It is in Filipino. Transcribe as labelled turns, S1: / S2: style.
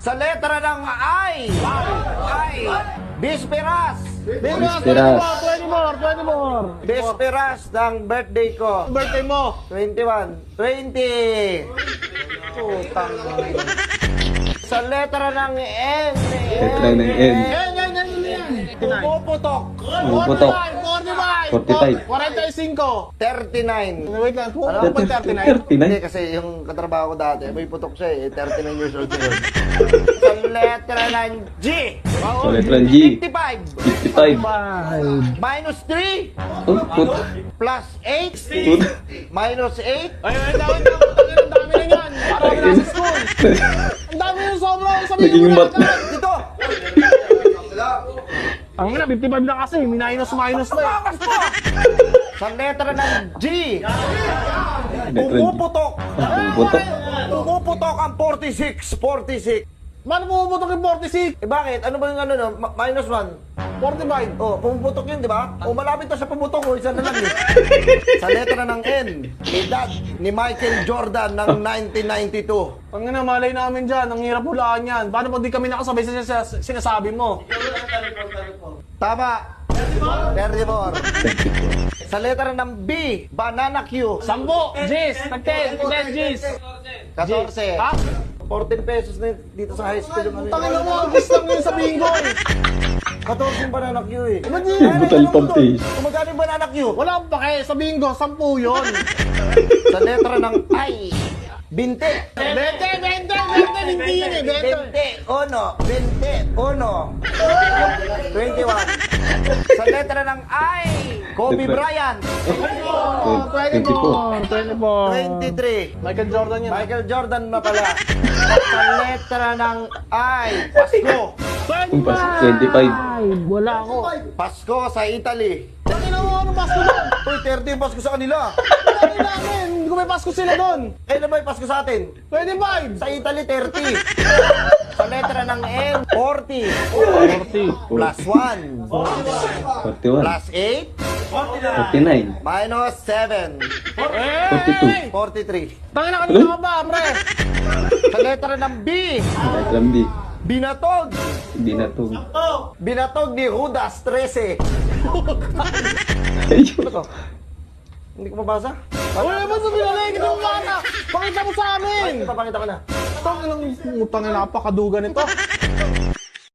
S1: Sa letra ng I. Bisperas.
S2: Bisperas.
S3: 20 more.
S1: Bisperas ng birthday ko.
S3: Birthday mo.
S1: 21. 20. Putang. Sa letra ng N.
S2: Letra ng N.
S3: Yan.
S1: Pumuputok.
S2: Pumuputok.
S3: 45.
S2: 45.
S1: 39.
S3: Wait lang. Ano
S1: Ano
S3: ba 39?
S2: 39?
S1: Hindi, kasi yung katrabaho ko dati, may putok siya eh. 39 years old na yun. Sa letra ng G.
S2: Sa letra ng G.
S1: 55.
S2: 55.
S1: Minus 3.
S2: Put.
S1: Plus 8.
S2: Put.
S1: Minus 8.
S3: Ay, dami na yan. Parang nasa school. Ang dami yung sobra. Sabihin
S2: Naging
S3: mo
S2: mat.
S3: na.
S1: Dito.
S3: Ang ina, 55 na kasi. Minus na eh.
S1: Sa letra ng G.
S2: Letra G.
S1: Pumuputok.
S2: Pumuputok.
S1: Pumuputok ang 46.
S3: Paano pumuputok yung 46?
S1: Eh bakit? Ano ba yung ano no? Minus 1.
S3: 45.
S1: Oh, pumuputok yun, di ba? O malapit na sa pumutok, o isa na lang eh. Sa letra ng N, edad ni Michael Jordan ng 1992.
S3: Ang ina, malay namin dyan. Ang hirap hulaan yan. Paano pag di kami nakasabay sa sinasabi mo?
S1: Tama. 34. Sa letra ng B, Banana Q.
S3: 10. Jis. 10 Jis.
S1: 14.
S3: Ha?
S1: 14 pesos na yun dito sa high school yung ano
S3: Tangin
S1: yun.
S3: mo, ang gusto lang yun sa bingo eh.
S1: 14 yung Banana Q eh.
S3: Ba't di?
S2: Butal pampi.
S1: Kung magkano yung Banana Q?
S3: Wala akong pake. Sa bingo, 10 yun.
S1: Sa letra ng I, 20.
S3: 20, hindi yun eh.
S1: 21. 21. Sa letra ng I, Kobe Bryant.
S2: 24.
S1: 23.
S3: Michael Jordan yan.
S1: Michael Jordan na pala. Sa letra ng I, Pasko.
S2: 25.
S3: Wala ako.
S1: Pasko sa Italy.
S3: Tangin mo, anong Pasko doon?
S1: Uy, 30 yung Pasko sa kanila.
S3: Tangin namin. Hindi ko may Pasko sila doon.
S1: Kailan ba yung Pasko sa atin?
S3: 25.
S1: Sa Italy, 30. Sa letra ng N, 40.
S3: 40.
S1: Plus 1.
S2: 41.
S1: Plus 8.
S2: 49.
S1: Minus 7.
S2: 42.
S1: 43.
S3: Tangin na kanina ka ba, pre?
S1: Sa letra ng B,
S2: Letra B.
S1: Binatog.
S2: Binatog.
S1: Binatog ni Judas 13.
S2: Ayun.
S1: Ano to? Hindi ko mabasa?
S3: Wala naman sa pinalay. Hindi mo bata. Pakita mo sa amin.
S1: Papakita ko na.
S3: Tangin ang utang na napakaduga nito.